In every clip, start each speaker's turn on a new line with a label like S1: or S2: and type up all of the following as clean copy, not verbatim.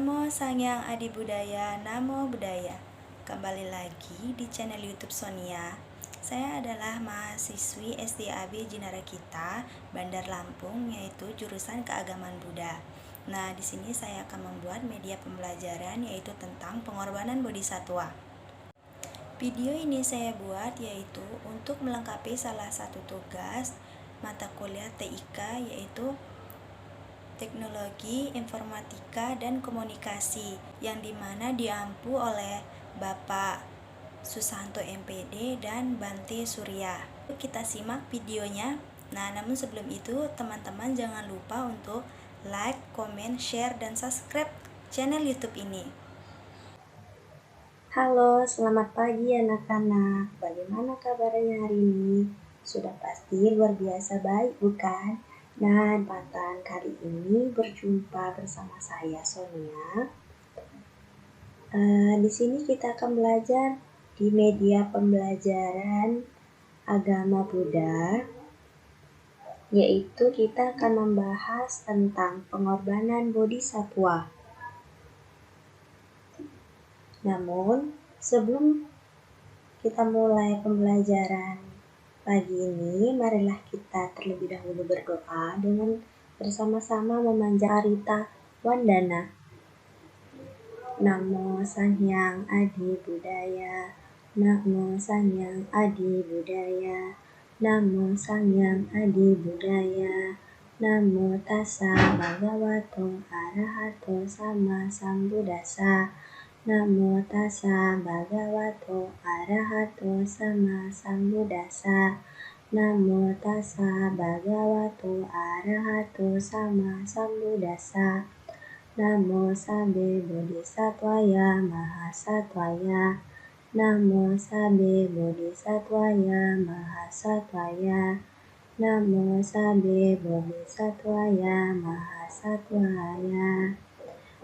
S1: Namo Sangyang Adi Budaya, Namo Buddhaya. Kembali lagi di channel YouTube Sonia. Saya adalah mahasiswi SDAB Jinarakita, Bandar Lampung, yaitu jurusan Keagamaan Buddha. Nah, di sini saya akan membuat media pembelajaran yaitu tentang pengorbanan bodhisatwa. Video ini saya buat yaitu untuk melengkapi salah satu tugas mata kuliah TIK yaitu Teknologi, Informatika, dan Komunikasi yang dimana diampu oleh Bapak Susanto MPD dan Bante Surya. Kita simak videonya. Nah, namun sebelum itu teman-teman jangan lupa untuk like, komen, share, dan subscribe channel YouTube ini.
S2: Halo, selamat pagi anak-anak. Bagaimana kabarnya hari ini? Sudah pasti luar biasa baik, bukan? Nah, kesempatan kali ini berjumpa bersama saya Sonia. Di sini kita akan belajar di media pembelajaran agama Buddha, yaitu kita akan membahas tentang pengorbanan bodhisatwa. Namun, sebelum kita mulai pembelajaran pagi ini, marilah kita terlebih dahulu berdoa dengan bersama-sama memanjat Arita Wandana. Namo Sangyang Adi Budaya, Namo Sangyang Adi Budaya, Namo Sangyang Adi Budaya, Namo Tassa Bhagavato Arahato Sama Sambuddhassa, Namo Tassa Bhagavato Arahato Sama Sambuddhassa, Namo Tassa Bhagavato Arahato Sama Sambuddhassa, Namo Sabbe Bodhisattvaya Mahasattvaya, Namo Sabbe Bodhisattvaya Mahasattvaya, Namo Sabbe Bodhisattvaya Mahasattvaya.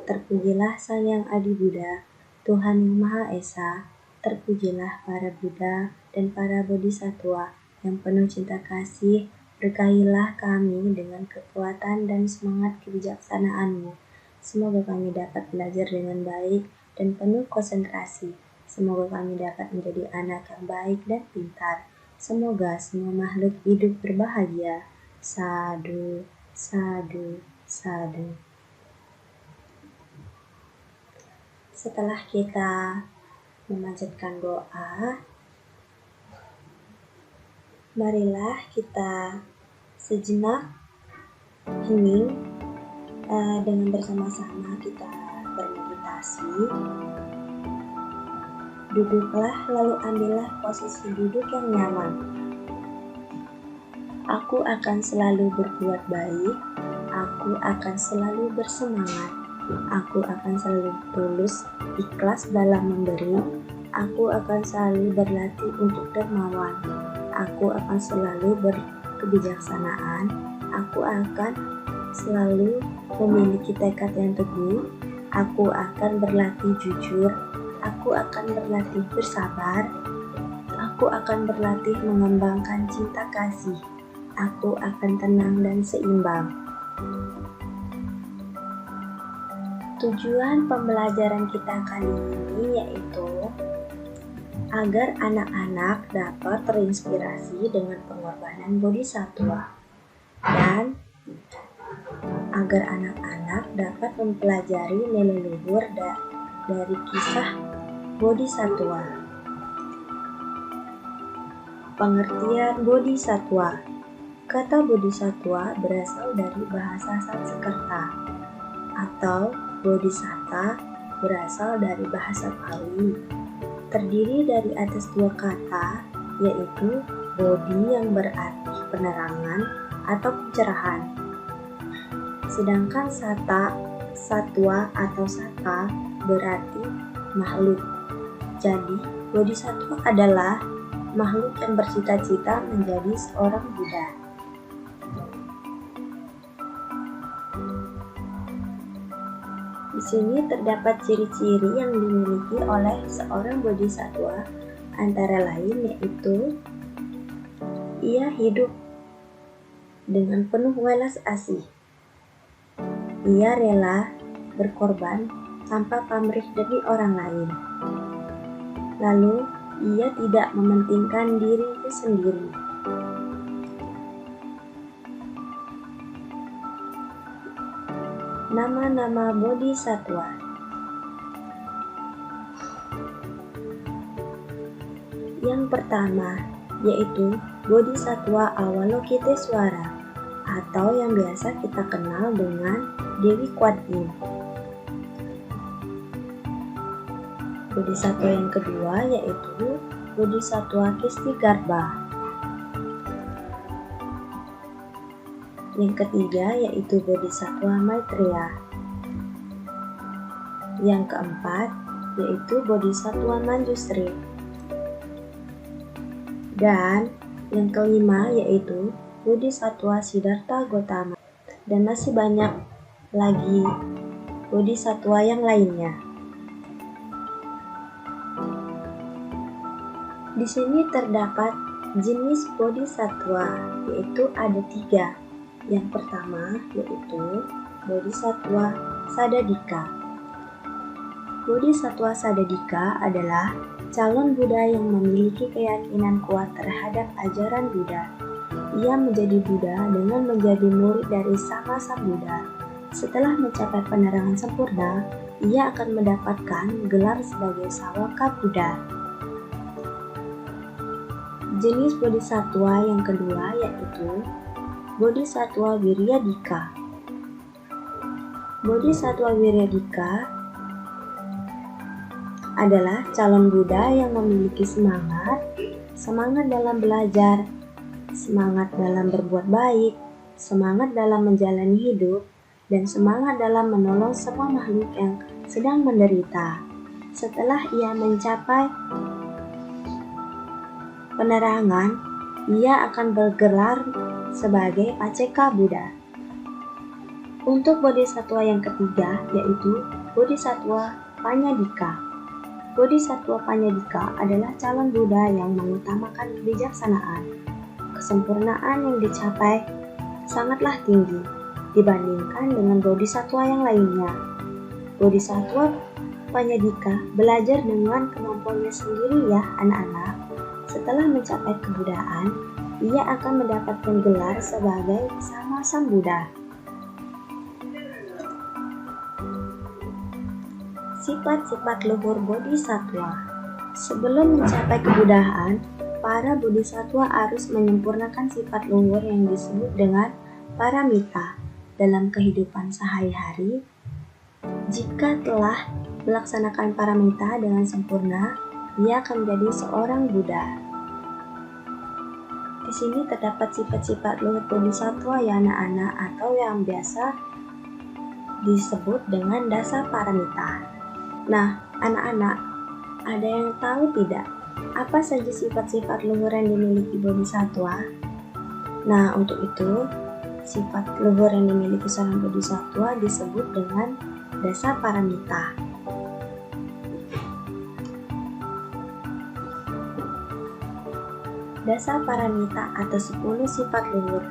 S2: Terpujilah Sang Yang Adi Buddha, Tuhan yang Maha Esa. Terpujilah para Buddha dan para Bodhisatwa yang penuh cinta kasih. Berkahilah kami dengan kekuatan dan semangat kebijaksanaan-Mu. Semoga kami dapat belajar dengan baik dan penuh konsentrasi. Semoga kami dapat menjadi anak yang baik dan pintar. Semoga semua makhluk hidup berbahagia. Sadhu, sadhu, sadhu. Setelah kita memanjatkan doa, marilah kita sejenak hening dengan bersama-sama kita bermeditasi. Duduklah lalu ambillah posisi duduk yang nyaman. Aku akan selalu berbuat baik, aku akan selalu bersemangat. Aku akan selalu tulus, ikhlas dalam memberi. Aku akan selalu berlatih untuk dermawan. Aku akan selalu berkebijaksanaan. Aku akan selalu memiliki tekad yang teguh. Aku akan berlatih jujur. Aku akan berlatih bersabar. Aku akan berlatih mengembangkan cinta kasih. Aku akan tenang dan seimbang. Tujuan pembelajaran kita kali ini yaitu agar anak-anak dapat terinspirasi dengan pengorbanan bodhisatwa dan agar anak-anak dapat mempelajari nilai luhur dari kisah bodhisatwa. Pengertian bodhisatwa. Kata bodhisatwa berasal dari bahasa Sanskerta atau bodhisatta berasal dari bahasa Pali. Terdiri dari atas dua kata, yaitu bodhi yang berarti penerangan atau pencerahan. Sedangkan satta, satwa atau satta berarti makhluk. Jadi, bodhisatwa adalah makhluk yang bercita-cita menjadi seorang Buddha. Di sini terdapat ciri-ciri yang dimiliki oleh seorang bodhisatwa, antara lain yaitu ia hidup dengan penuh welas asih. Ia rela berkorban tanpa pamrih demi orang lain. Lalu, ia tidak mementingkan dirinya sendiri. Nama-nama Bodhisatwa. Yang pertama yaitu Bodhisatwa Avalokitesvara atau yang biasa kita kenal dengan Dewi Kuan Yin. Bodhisatwa yang kedua yaitu Bodhisatwa Kistigarbha. Yang ketiga yaitu Bodhisatwa Maitreya. Yang keempat yaitu Bodhisatwa Manjusri. Dan yang kelima yaitu Bodhisatwa Siddhartha Gautama. Dan masih banyak lagi Bodhisatwa yang lainnya. Di sini terdapat jenis Bodhisatwa, yaitu ada 3. Yang pertama yaitu Bodhisatwa Saddadika. Bodhisatwa Saddadika adalah calon Buddha yang memiliki keyakinan kuat terhadap ajaran Buddha. Ia menjadi Buddha dengan menjadi murid dari Sama Sambuddha. Setelah mencapai penerangan sempurna, ia akan mendapatkan gelar sebagai Sawaka Buddha. Jenis Bodhisatwa yang kedua yaitu Bodhisatwa Wiryadika. Bodhisatwa Wiryadika adalah calon Buddha yang memiliki semangat dalam belajar, semangat dalam berbuat baik, semangat dalam menjalani hidup, dan semangat dalam menolong semua makhluk yang sedang menderita. Setelah ia mencapai penerangan, ia akan bergelar sebagai Paceka Buddha. Untuk Bodhisatwa yang ketiga yaitu Bodhisatwa Panyadika. Bodhisatwa Panyadika adalah calon Buddha yang mengutamakan kebijaksanaan. Kesempurnaan yang dicapai sangatlah tinggi dibandingkan dengan Bodhisatwa yang lainnya. Bodhisatwa Panyadika belajar dengan kemampuannya sendiri ya anak-anak. Setelah mencapai kebuddhaan, ia akan mendapatkan gelar sebagai Sama Sambuddha. Sifat-sifat luhur Bodhisatwa. Sebelum mencapai kebuddhaan, para Bodhisatwa harus menyempurnakan sifat luhur yang disebut dengan paramita dalam kehidupan sehari-hari. Jika telah melaksanakan paramita dengan sempurna, ia akan menjadi seorang Buddha. Di sini terdapat sifat-sifat luhur Bodhisatwa ya anak-anak, atau yang biasa disebut dengan dasa paramita. Nah, anak-anak, ada yang tahu tidak apa saja sifat-sifat luhur yang dimiliki Bodhisatwa? Nah, untuk itu, sifat luhur yang dimiliki seorang Bodhisatwa disebut dengan dasa paramita. Dasa paramita atau 10 sifat luhur.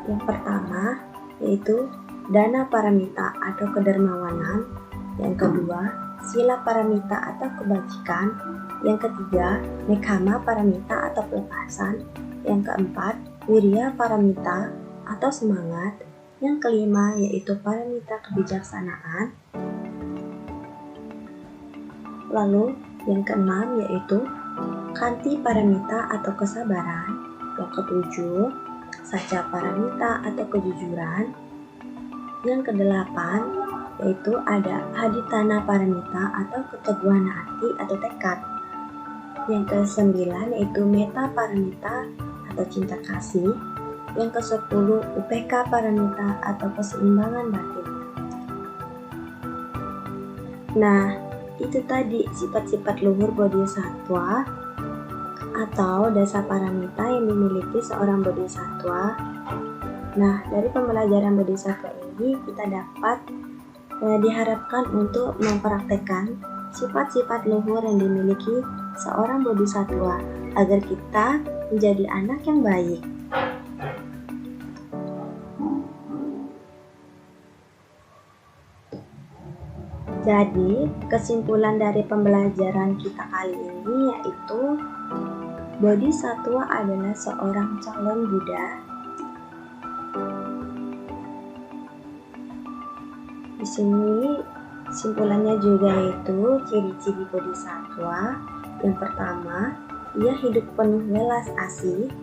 S2: Yang pertama yaitu dana paramita atau kedermawanan. Yang kedua, sila paramita atau kebajikan. Yang ketiga, nekama paramita atau pelepasan. Yang keempat, wirya paramita atau semangat. Yang kelima yaitu paramita kebijaksanaan. Lalu yang keenam yaitu Kanti paramita atau kesabaran. Yang ketujuh, Saca paramita atau kejujuran. Yang kedelapan yaitu ada Haditana paramita atau keteguhan hati atau tekad. Yang kesembilan yaitu Meta paramita atau cinta kasih. Yang ke-10 UPK paramita atau keseimbangan batin. Nah, itu tadi sifat-sifat luhur Bodhisatwa atau dasa paramita yang dimiliki seorang Bodhisatwa. Nah, dari pembelajaran Bodhisatwa ini kita dapat diharapkan untuk mempraktekkan sifat-sifat luhur yang dimiliki seorang Bodhisatwa agar kita menjadi anak yang baik. Jadi, kesimpulan dari pembelajaran kita kali ini yaitu Bodhisattva adalah seorang calon Buddha. Di sini simpulannya juga yaitu ciri-ciri Bodhisattva. Yang pertama, ia hidup penuh welas asih.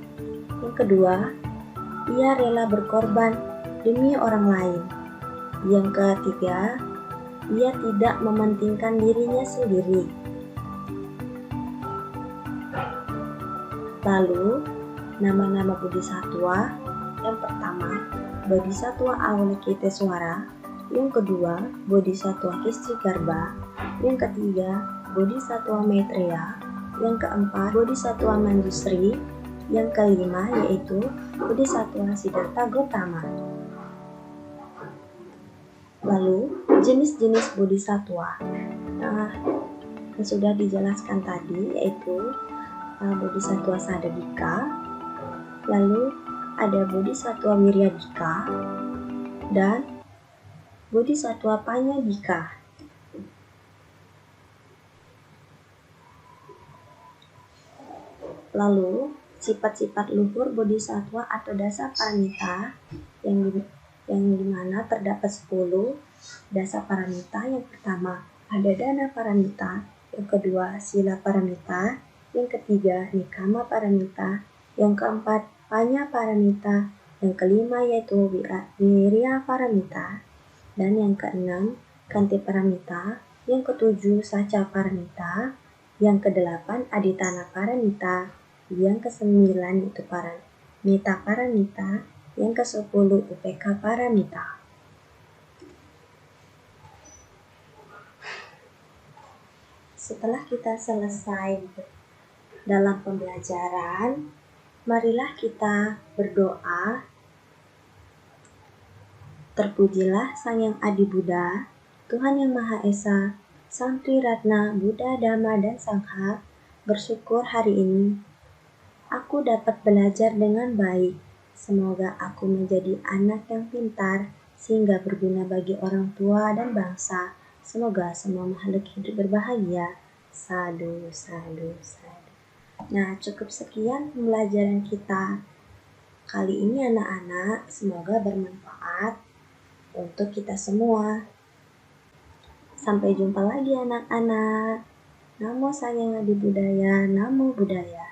S2: Yang kedua, ia rela berkorban demi orang lain. Yang ketiga, ia tidak mementingkan dirinya sendiri. Lalu, nama-nama Bodhisattva. Yang pertama, Bodhisattva Avalokitesvara. Yang kedua, Bodhisattva Kistigarba. Yang ketiga, Bodhisattva Maitreya. Yang keempat, Bodhisattva Manjusri. Yang kelima yaitu Bodhisattva Siddhartha Gautama. Lalu, jenis-jenis Bodhisattva. Yang sudah dijelaskan tadi yaitu Bodhisattva Saddhavika, lalu ada Bodhisattva Wiryadhika, dan Bodhisattva Panyadhika. Lalu, sifat-sifat luhur Bodhisattva atau dasa paramita yang dimana terdapat 10 dasa paramita. Yang pertama ada dana paramita, yang kedua sila paramita, yang ketiga nikama paramita, yang keempat panya paramita, yang kelima yaitu wirya paramita, dan yang keenam kanti paramita, yang ketujuh saca paramita, yang kedelapan aditana paramita, yang kesembilan itu paramita paramita, yang ke-10 UPK paramita. Setelah kita selesai dalam pembelajaran, marilah kita berdoa. Terpujilah Sang Yang Adi Buddha, Tuhan Yang Maha Esa, Sang Triratna Buddha, Dhamma, dan Sangha. Bersyukur hari ini aku dapat belajar dengan baik. Semoga aku menjadi anak yang pintar sehingga berguna bagi orang tua dan bangsa. Semoga semua makhluk hidup berbahagia. Sadhu, sadhu, sadhu. Nah, cukup sekian pembelajaran kita kali ini anak-anak. Semoga bermanfaat untuk kita semua. Sampai jumpa lagi anak-anak. Namo Sang Yang Adi Buddhaya, Namo Buddhaya.